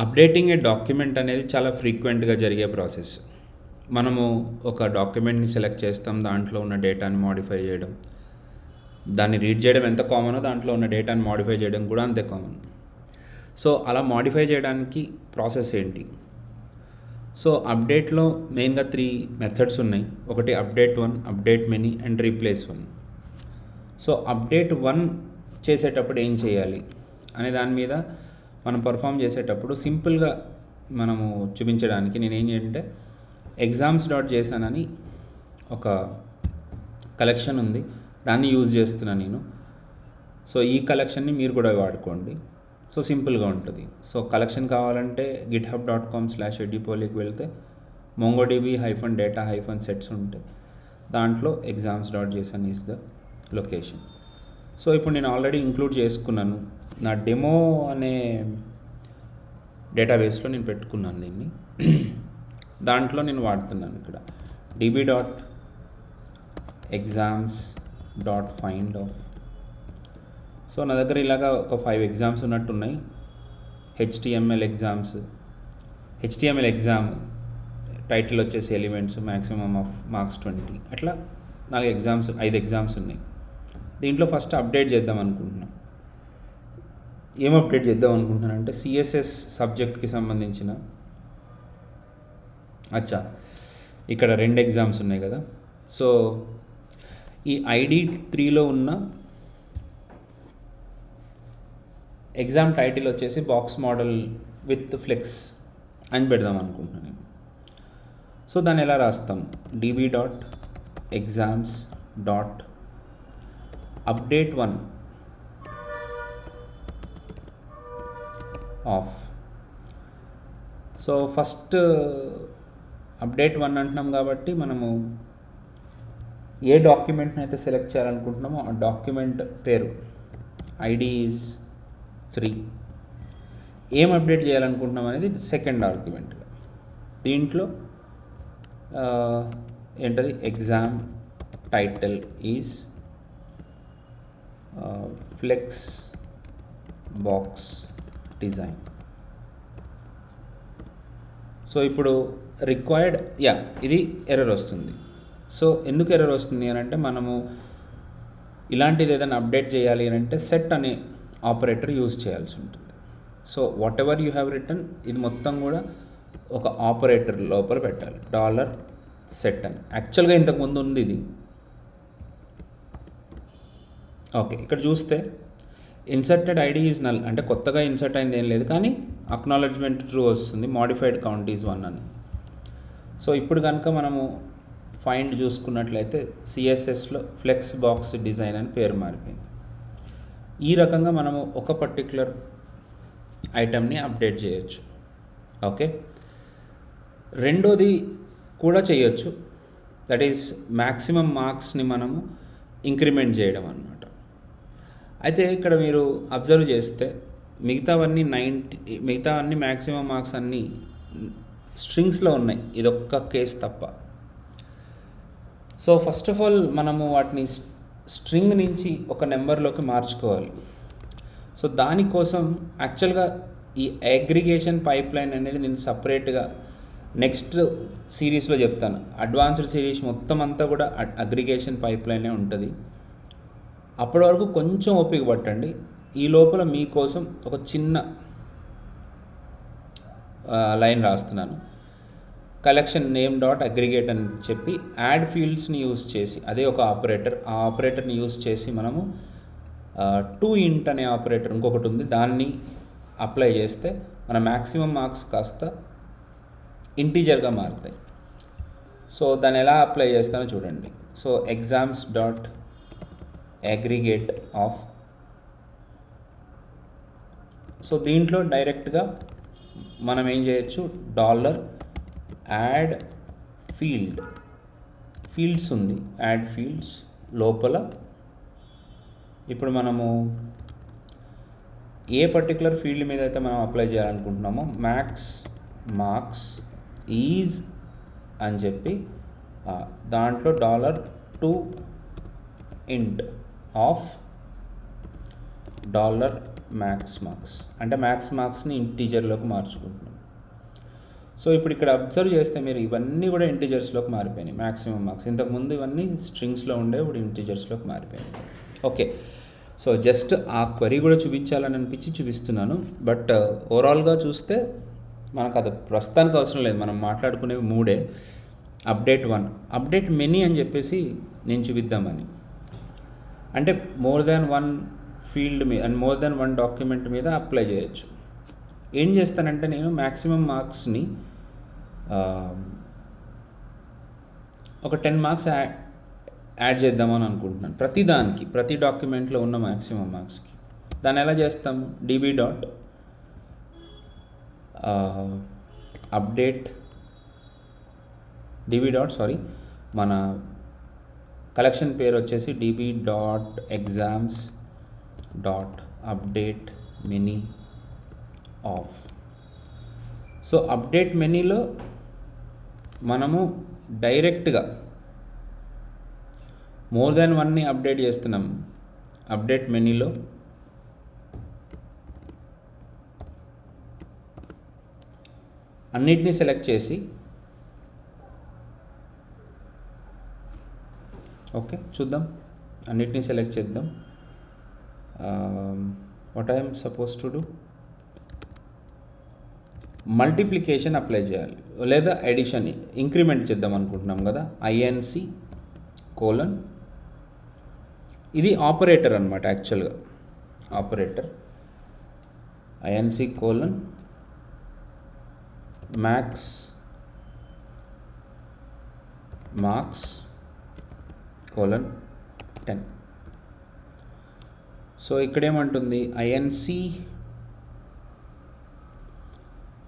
Updating ఏ document అనేది చాలా ఫ్రీక్వెంట్గా జరిగే ప్రాసెస్. మనము ఒక డాక్యుమెంట్ని సెలెక్ట్ చేస్తాం, దాంట్లో ఉన్న డేటాని మాడిఫై చేయడం, దాన్ని రీడ్ చేయడం ఎంత కామనో దాంట్లో ఉన్న డేటాని మాడిఫై చేయడం కూడా అంతే కామన్. సో అలా మాడిఫై చేయడానికి ప్రాసెస్ ఏంటి? సో అప్డేట్లో మెయిన్గా 3 మెథడ్స్ ఉన్నాయి. ఒకటి update 1, update many and replace 1. So update 1 చేసేటప్పుడు ఏం చేయాలి అనే దాని మీద మనం పర్ఫామ్ చేసేటప్పుడు సింపుల్గా మనము చూపించడానికి నేను ఏం చేయంటే exams.json అని ఒక కలెక్షన్ ఉంది, దాన్ని యూజ్ చేస్తున్నాను నేను. సో ఈ కలెక్షన్ని మీరు కూడా వాడుకోండి. సో సింపుల్గా ఉంటుంది. సో కలెక్షన్ కావాలంటే github.com/edupolyకి వెళ్తే mongodb-data-sets ఉంటాయి, దాంట్లో exams.json is the location. So ఇప్పుడు నేను ఆల్రెడీ ఇంక్లూడ్ చేసుకున్నాను, నా డెమో అనే డేటాబేస్లో నేను పెట్టుకున్నాను దీన్ని. దాంట్లో నేను వాడుతున్నాను ఇక్కడ db.exams.find. సో నా దగ్గర ఇలాగా ఒక 5 ఎగ్జామ్స్ ఉన్నట్టున్నాయి. HTML ఎగ్జామ్ టైటిల్ వచ్చేసి ఎలిమెంట్స్, మ్యాక్సిమమ్ ఆఫ్ మార్క్స్ 20, అట్లా 5 ఎగ్జామ్స్ ఉన్నాయి. దీంట్లో ఫస్ట్ అప్డేట్ చేద్దాం అనుకుంటున్నాను. ఏం అప్డేట్ చేద్దాం అనుకుంటున్నానంటే CSS సబ్జెక్ట్కి సంబంధించిన ఇక్కడ 2 ఎగ్జామ్స్ ఉన్నాయి కదా. సో ఈ ID3లో ఉన్న ఎగ్జామ్ టైటిల్ వచ్చేసి బాక్స్ మోడల్ విత్ ఫ్లెక్స్ అని పెడదాం అనుకుంటున్నాను. సో దాన్ని ఎలా రాస్తాం? db.exams.update1 of. So first update 1 అంటున్నాం కాబట్టి మనము ఏ డాక్యుమెంట్ని అయితే సెలెక్ట్ చేయాలనుకుంటున్నామో ఆ డాక్యుమెంట్ పేరు ID ఈజ్ 3, ఏం అప్డేట్ చేయాలనుకుంటున్నాం అనేది సెకండ్ ఆర్గ్యుమెంట్. దీంట్లో ఏంటది? Exam title is flex box design. So ఇప్పుడు రిక్వైర్డ్ ఇది ఎర్రర్ వస్తుంది. సో ఎందుకు ఎర్రర్ వస్తుంది అని అంటే మనము ఇలాంటిది ఏదైనా అప్డేట్ చేయాలి అని అంటే సెట్ అనే ఆపరేటర్ యూజ్ చేయాల్సి ఉంటుంది. So what ever you have return ఇది మొత్తం కూడా ఒక ఆపరేటర్ లోపల పెట్టాలి, $set అని. యాక్చువల్గా ఇంతకుముందు ఉంది ఇది. ఓకే, ఇక్కడ చూస్తే ఇన్సర్టెడ్ ID ఈజ్ నల్, అంటే కొత్తగా ఇన్సర్ట్ అయింది ఏం లేదు, కానీ అక్నాలెడ్జ్మెంట్ ట్రూ వస్తుంది, మోడిఫైడ్ కౌంట్ ఈజ్ 1 అని. సో ఇప్పుడు కనుక మనము ఫైండ్ చూసుకున్నట్లయితే CSSలో ఫ్లెక్స్ బాక్స్ డిజైన్ అని పేరు మారిపోయింది. ఈ రకంగా మనము ఒక పర్టిక్యులర్ ఐటమ్ని అప్డేట్ చేయొచ్చు. ఓకే, రెండోది కూడా చేయొచ్చు, దట్ ఈస్ మ్యాక్సిమం మార్క్స్ని మనము ఇంక్రిమెంట్ చేయడం అన్నమాట. అయితే ఇక్కడ మీరు అబ్జర్వ్ చేస్తే మిగతావన్నీ మ్యాక్సిమం మార్క్స్ అన్నీ స్ట్రింగ్స్లో ఉన్నాయి, ఇదొక్క కేసు తప్ప. సో ఫస్ట్ ఆఫ్ ఆల్ మనము వాటిని స్ట్రింగ్ నుంచి ఒక నెంబర్లోకి మార్చుకోవాలి. సో దానికోసం యాక్చువల్గా ఈ అగ్రిగేషన్ పైప్ లైన్ అనేది నేను సపరేట్గా నెక్స్ట్ సిరీస్లో చెప్తాను. అడ్వాన్స్డ్ సిరీస్ మొత్తం అంతా కూడా అగ్రిగేషన్ పైప్ లైనే ఉంటుంది. అప్పటి వరకు కొంచెం ఓపిక పట్టండి. ఈ లోపల మీకోసం ఒక చిన్న లైన్ రాస్తున్నాను. కలెక్షన్ నేమ్ డాట్ అగ్రిగేట్ అని చెప్పి యాడ్ ఫీల్డ్స్ని యూజ్ చేసి, అదే ఒక ఆపరేటర్, ఆ ఆపరేటర్ని యూజ్ చేసి మనము toInt అనే ఆపరేటర్ ఇంకొకటి ఉంది, దాన్ని అప్లై చేస్తే మన మ్యాక్సిమం మార్క్స్ కాస్త ఇంటీజర్గా మారుతాయి. సో దాన్ని ఎలా అప్లై చేస్తానో చూడండి. So exams.aggregate of. సో దీంట్లో డైరెక్ట్గా మనం ఏం చేయొచ్చు, $యాడ్ ఫీల్డ్స్ ఉంది, యాడ్ ఫీల్డ్స్ లోపల ఇప్పుడు మనము ఏ పర్టికులర్ ఫీల్డ్ మీద అయితే మనం అప్లై చేయాలనుకుంటున్నామో మార్క్స్ ఈజ్ అని చెప్పి దాంట్లో $toInt ఆఫ్ మ్యాక్స్ మార్క్స్ అంటే మ్యాక్స్ మార్క్స్ని ఇంటీజర్లోకి మార్చుకుంటున్నాం. సో ఇప్పుడు ఇక్కడ అబ్జర్వ్ చేస్తే మీరు ఇవన్నీ కూడా ఇంటీజర్స్లోకి మారిపోయినాయి. మ్యాక్సిమం మార్క్స్ ఇంతకుముందు ఇవన్నీ స్ట్రింగ్స్లో ఉండే, ఇప్పుడు ఇంటీజర్స్లోకి మారిపోయినాయి. ఓకే, సో జస్ట్ ఆ క్వరీ కూడా చూపించాలని అనిపించి చూపిస్తున్నాను. బట్ ఓవరాల్గా చూస్తే మనకు అది ప్రస్తుతానికి అవసరం లేదు. మనం మాట్లాడుకునేవి మూడే. అప్డేట్ 1, అప్డేట్ మెనీ అని చెప్పేసి నేను చూపిద్దామని. అంటే మోర్ దాన్ వన్ ఫీల్డ్ మీద and more than one document మీద అప్లై చేయొచ్చు. ఏం చేస్తానంటే నేను మ్యాక్సిమం మార్క్స్ని ఒక 10 మార్క్స్ యాడ్ చేద్దామని అనుకుంటున్నాను ప్రతిదానికి, ప్రతి డాక్యుమెంట్లో ఉన్న మ్యాక్సిమం మార్క్స్కి. దాన్ని ఎలా చేస్తాము? డీబీ డాట్ అప్డేట్ మన కలెక్షన్ పేరు వచ్చేసి DB dot exams dot update many of. So update మెనీలో మనము డైరెక్ట్గా మోర్ దాన్ వన్ని అప్డేట్ చేస్తున్నాం. అప్డేట్ మెనీలో అన్నిటినీ సెలెక్ట్ చేసి, ఓకే చూద్దాం, అన్నిటినీ సెలెక్ట్ చేద్దాం. What I'm suppose to do, multiplication apply చేయాలి లేదా ఎడిషన్ ఇంక్రిమెంట్ చేద్దాం అనుకుంటున్నాం కదా. ఐఎన్సి కోలన్, ఇది ఆపరేటర్ అనమాట. యాక్చువల్గా operator INC colon max marks colon 10. So ఇక్కడేమంటుంది? INC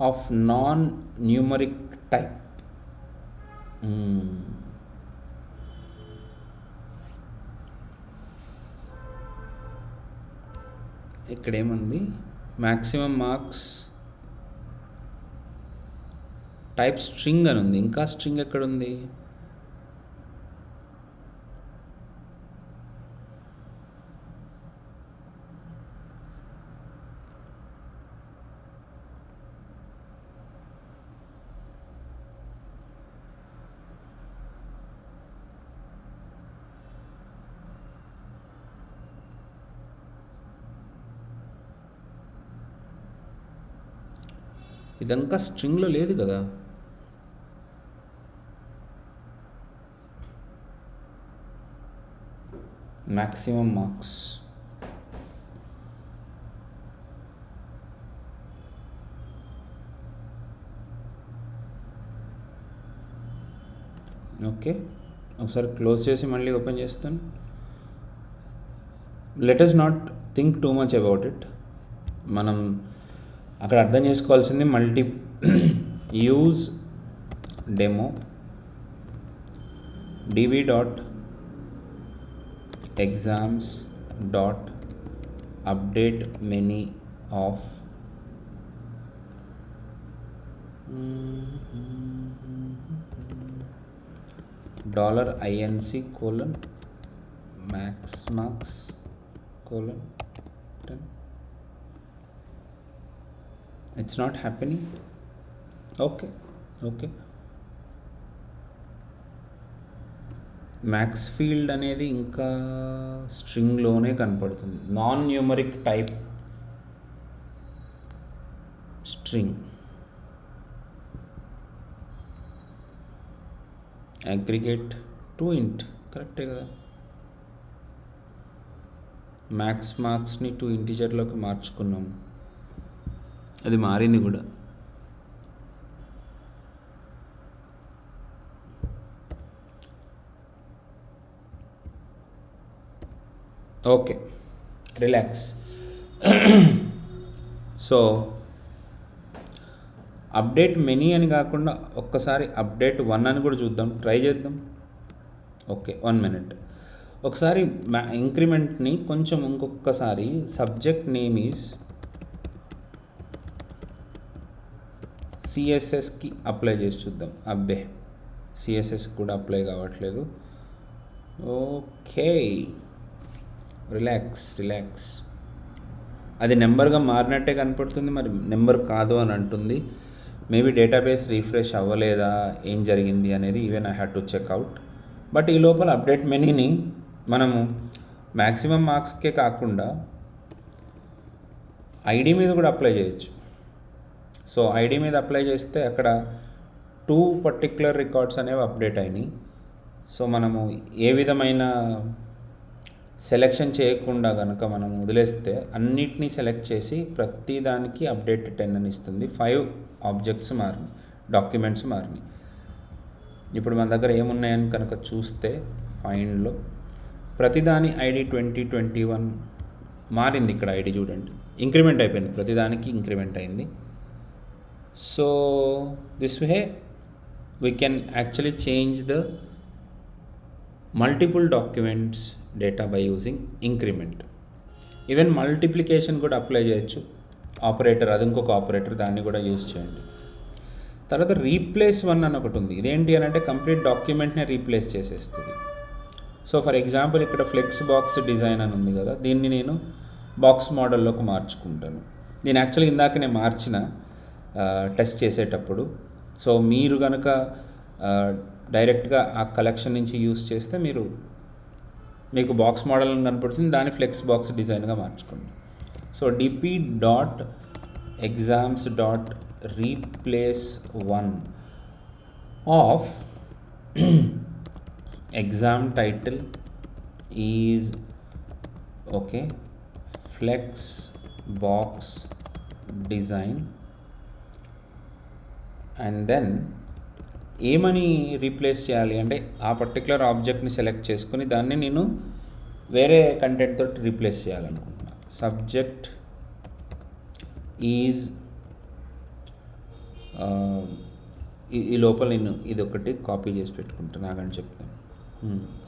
of non numeric type. ఇక్కడేముంది? మ్యాక్సిమం మార్క్స్ టైప్ స్ట్రింగ్ అని ఉంది. ఇంకా స్ట్రింగ్ ఎక్కడుంది? ఇదంతా స్ట్రింగ్లో లేదు కదా. మ్యాక్సిమం మార్క్స్ ఓకే, ఒకసారి క్లోజ్ చేసి మళ్ళీ ఓపెన్ చేస్తాను. Let us not think too much about it. మనం అక్కడ అర్థం చేసుకోవాల్సింది use demo DB dot exams dot update many of $INC colon max marks colon 10. It's not happening. Okay, max field అనేది ఇంకా స్ట్రింగ్లోనే కనపడుతుంది. Non numeric type string. Aggregate to ఇంట్, కరెక్టే కదా. మ్యాక్స్ మార్క్స్ని 2 ఇంటిజర్లోకి మార్చుకున్నాం. అది మారింది కూడా. Okay, relax. So update many అని కాకుండా ఒక్కసారి అప్డేట్ 1 అని కూడా చూద్దాం, ట్రై చేద్దాం. Okay, 1 minute. ఒకసారి ఇంక్రిమెంట్ని కొంచెం ఇంకొకసారి సబ్జెక్ట్ నేమ్ ఈజ్ సిఎస్ఎస్కి అప్లై చేసి చూద్దాం. అబ్బే, సిఎస్ఎస్ కూడా అప్లై కావట్లేదు. Okay, relax. అది నెంబర్గా మారినట్టే కనపడుతుంది, మరి నెంబర్ కాదు అని అంటుంది. మేబీ డేటాబేస్ రీఫ్రెష్ అవ్వలేదా, ఏం జరిగింది అనేది even I had to checkout. But ఈ లోపల అప్డేట్ మెనీని మనము మ్యాక్సిమం మార్క్స్కే కాకుండా ఐడి మీద కూడా అప్లై చేయొచ్చు. సో ఐడి మీద అప్లై చేస్తే అక్కడ 2 పర్టిక్యులర్ రికార్డ్స్ అనేవి అప్డేట్ అయినాయి. సో మనము ఏ విధమైన సెలెక్షన్ చేయకుండా కనుక మనం వదిలేస్తే అన్నిటినీ సెలెక్ట్ చేసి ప్రతి దానికి అప్డేట్ 10 అని ఇస్తుంది. 5 ఆబ్జెక్ట్స్ మారినాయి, డాక్యుమెంట్స్ మారినాయి. ఇప్పుడు మన దగ్గర ఏమున్నాయని కనుక చూస్తే ఫైండ్లో ప్రతిదాని ఐడి 2021 మారింది. ఇక్కడ ఐడి చూడండి, ఇంక్రిమెంట్ అయిపోయింది, ప్రతిదానికి ఇంక్రిమెంట్ అయింది. So this way we can actually change the multiple documents data by using increment. Even multiplication కూడా అప్లై చేయొచ్చు. ఆపరేటర్, అది ఇంకొక ఆపరేటర్, దాన్ని కూడా యూజ్ చేయండి. తర్వాత రీప్లేస్ 1 అని ఒకటి ఉంది. ఇదేంటి అని అంటే కంప్లీట్ డాక్యుమెంట్నే రీప్లేస్ చేసేస్తుంది. సో ఫర్ ఎగ్జాంపుల్ ఇక్కడ ఫ్లెక్స్ బాక్స్ డిజైన్ అని ఉంది కదా, దీన్ని నేను బాక్స్ మోడల్లోకి మార్చుకుంటాను. నేను యాక్చువల్లీ ఇందాకనే మార్చిన టెస్ట్ చేసేటప్పుడు. సో మీరు కనుక డైరెక్ట్గా ఆ కలెక్షన్ నుంచి యూస్ చేస్తే మీకు బాక్స్ మోడల్ కనపడుతుంది, దాన్ని ఫ్లెక్స్ బాక్స్ డిజైన్గా మార్చుకోండి. So dp.exams.replace1 of exam title is okay flex box design, and then ఏమని రీప్లేస్ చేయాలి అంటే ఆ పర్టికులర్ ఆబ్జెక్ట్ని సెలెక్ట్ చేసుకుని దాన్ని నేను వేరే కంటెంట్ తోటి రీప్లేస్ చేయాలనుకుంటున్నా. సబ్జెక్ట్ ఈజ్ ఈ లోపల నేను ఇది ఒకటి కాపీ చేసి పెట్టుకుంటాను, నాకని చెప్తాను.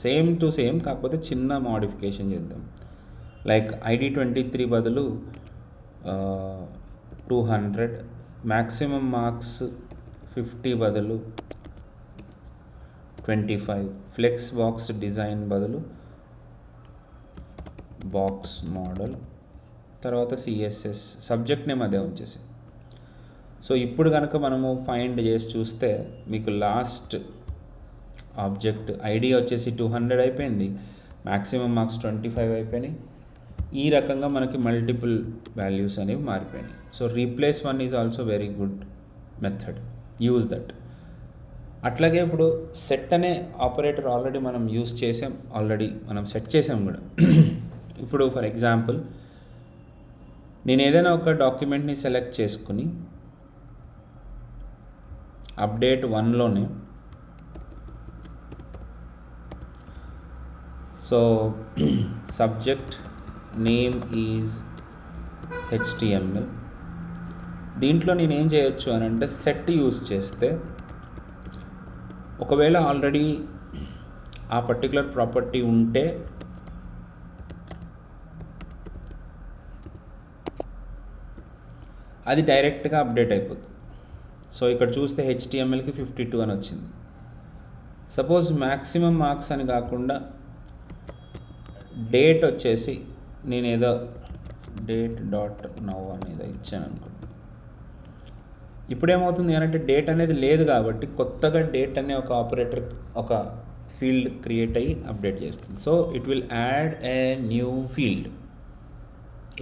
సేమ్ టు సేమ్, కాకపోతే చిన్న మోడిఫికేషన్ చేద్దాం. లైక్ ఐడి 23 బదులు 200, మ్యాక్సిమం మార్క్స్ 50 బదులు 25, ఫ్లెక్స్ బాక్స్ డిజైన్ బదులు బాక్స్ మోడల్, తర్వాత సిఎస్ఎస్, సబ్జెక్ట్ నేమ్ అదే ఉంచేసి. సో ఇప్పుడు కనుక మనము ఫైండ్ చేసి చూస్తే మీకు లాస్ట్ ఆబ్జెక్ట్ ఐడి వచ్చేసి 200 అయిపోయింది, మ్యాక్సిమం మార్క్స్ 25 అయిపోయినాయి. ఈ రకంగా మనకి మల్టిపుల్ వాల్యూస్ అనేవి మారిపోయినాయి. So replace 1 is also very good method, use that. అట్లాగే ఇప్పుడు సెట్ అనే ఆపరేటర్ ఆల్రెడీ మనం యూజ్ చేసాం, ఆల్రెడీ మనం సెట్ చేసాం కూడా. ఇప్పుడు ఫర్ ఎగ్జాంపుల్ నేను ఏదైనా ఒక డాక్యుమెంట్ని సెలెక్ట్ చేసుకుని అప్డేట్ 1లోనే, so subject name is HTML. దీంట్లో నేను ఏం చేయొచ్చు అని అంటే సెట్ యూజ్ చేస్తే, ఒకవేళ ఆల్రెడీ ఆ పర్టికులర్ ప్రాపర్టీ ఉంటే అది డైరెక్ట్గా అప్డేట్ అయిపోతుంది. సో ఇక్కడ చూస్తే HTMLకి 52 అని వచ్చింది. సపోజ్ మ్యాక్సిమం మార్క్స్ అని కాకుండా డేట్ వచ్చేసి నేను ఏదో date.now అనేది ఇచ్చాను అనుకోండి. ఇప్పుడు ఏమవుతుంది అంటే డేట్ అనేది లేదు కాబట్టి కొత్తగా డేట్ అనే ఒక ఆపరేటర్, ఒక ఫీల్డ్ క్రియేట్ అయ్యి అప్డేట్ చేస్తుంది. So it will add a new field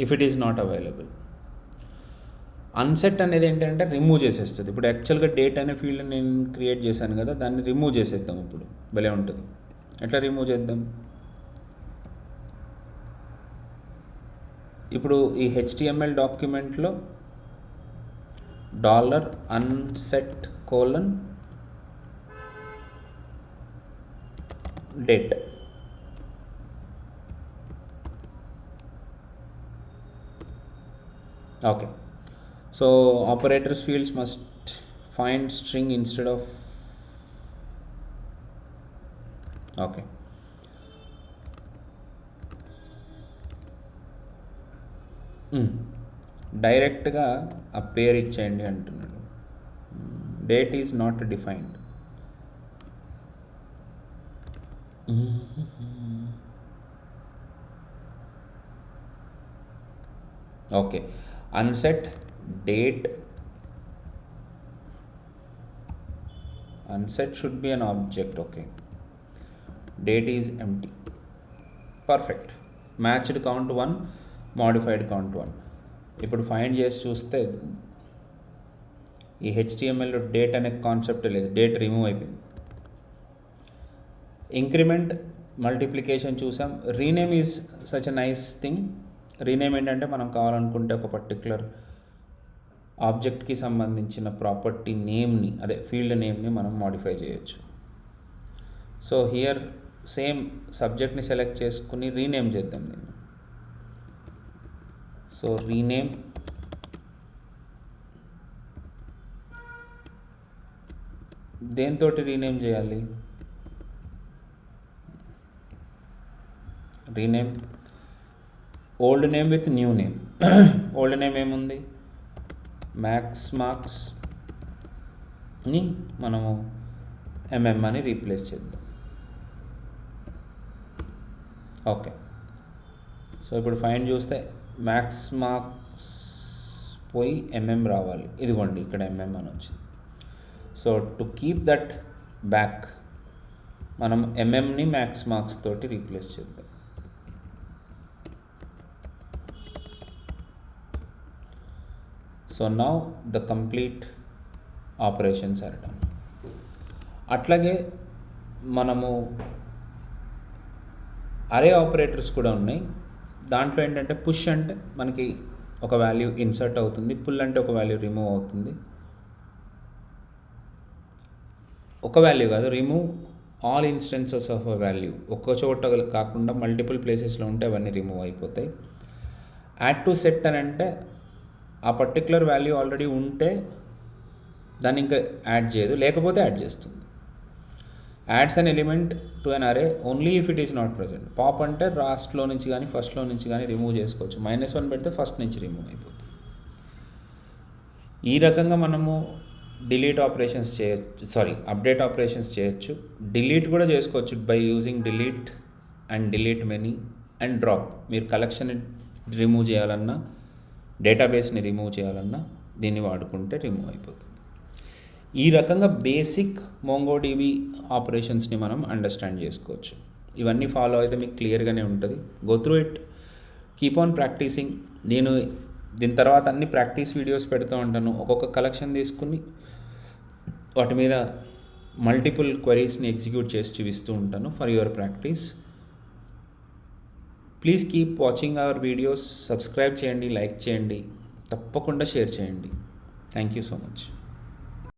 if it is not available. Unset అనేది ఏంటంటే రిమూవ్ చేసేస్తుంది. ఇప్పుడు యాక్చువల్గా డేట్ అనే ఫీల్డ్ నేను క్రియేట్ చేశాను కదా, దాన్ని రిమూవ్ చేసేద్దాం. ఇప్పుడు భలే ఉంటుంది. ఎట్లా రిమూవ్ చేద్దాం? ఇప్పుడు ఈ HTML డాక్యుమెంట్లో $unset: date, okay. So operators fields must find string instead of, okay. డైరెక్ట్గా ఆ పేరు ఇచ్చేయండి అంటున్నాడు. Date is not defined. Okay, unset date, unset should be an object. Okay, date is empty. Perfect. Matched count 1, modified count 1. ఇప్పుడు find చేసి చూస్తే ఈ హెచ్టిఎంఎల్లో date అనే కాన్సెప్ట్ లేదు, డేట్ రిమూవ్ అయిపోయింది. ఇంక్రిమెంట్, మల్టిప్లికేషన్ చూసాం. Rename is such a nice thing. Rename ఏంటంటే మనం కావాలనుకుంటే ఒక పర్టికులర్ ఆబ్జెక్ట్కి సంబంధించిన ప్రాపర్టీ నేమ్ని, అదే ఫీల్డ్ నేమ్ని మనం మాడిఫై చేయొచ్చు. సో హియర్ సేమ్ సబ్జెక్ట్ని సెలెక్ట్ చేసుకుని రీనేమ్ చేద్దాం దీన్ని. సో రీనేమ్, దేంతో రీనేమ్ చేయాలి? Rename old name with new name. Old name ఏముంది? మ్యాక్స్ మార్క్స్ని మనము ఎంఎం అని రీప్లేస్ చేద్దాం. ఓకే, సో ఇప్పుడు ఫైండ్ చూస్తే మ్యాక్స్ మార్క్స్ పోయి ఎంఎం రావాలి. ఇదిగోండి ఇక్కడ ఎంఎం అని వచ్చింది. So to keep that back మనం ఎంఎంని మ్యాక్స్ మార్క్స్ తోటి రీప్లేస్ చేద్దాం. So now the complete operations are done. అట్లాగే మనము అరే ఆపరేటర్స్ కూడా ఉన్నాయి. దాంట్లో ఏంటంటే పుష్ అంటే మనకి ఒక వాల్యూ ఇన్సర్ట్ అవుతుంది, పుల్ అంటే ఒక వాల్యూ రిమూవ్ అవుతుంది. ఒక వాల్యూ కాదు, remove all instances of a value. ఒక్క చోట కాకుండా మల్టిపుల్ ప్లేసెస్లో ఉంటే అవన్నీ రిమూవ్ అయిపోతాయి. యాడ్ టు సెట్ అని అంటే ఆ పర్టికులర్ వాల్యూ ఆల్రెడీ ఉంటే దాన్ని ఇంకా యాడ్ చేయదు, లేకపోతే యాడ్ చేస్తుంది. Adds an element to an array only if it is not present. Pop అంటే లాస్ట్లో నుంచి కానీ ఫస్ట్లో నుంచి కానీ రిమూవ్ చేసుకోవచ్చు. -1 పెడితే ఫస్ట్ నుంచి రిమూవ్ అయిపోతుంది. ఈ రకంగా మనము డిలీట్ ఆపరేషన్స్ చేయొచ్చు, అప్డేట్ ఆపరేషన్స్ చేయొచ్చు. డిలీట్ కూడా చేసుకోవచ్చు by using delete and delete many and drop. మీరు కలెక్షన్ రిమూవ్ చేయాలన్నా, డేటాబేస్ని రిమూవ్ చేయాలన్నా దీన్ని వాడుకుంటే రిమూవ్ అయిపోతుంది. ఈ రకంగా బేసిక్ మోంగోడిబి ఆపరేషన్స్ని మనం అండర్స్టాండ్ చేసుకోవచ్చు. ఇవన్నీ ఫాలో అయితే మీకు క్లియర్గానే ఉంటుంది. Go through it, keep on practising. నేను దీని తర్వాత అన్ని ప్రాక్టీస్ వీడియోస్ పెడుతూ ఉంటాను. ఒక్కొక్క కలెక్షన్ తీసుకుని వాటి మీద మల్టిపుల్ క్వరీస్ని ఎగ్జిక్యూట్ చేసి చూపిస్తూ ఉంటాను for your practice. Please keep watching our videos. Subscribe చేయండి, లైక్ చేయండి, తప్పకుండా షేర్ చేయండి. Thank you so much.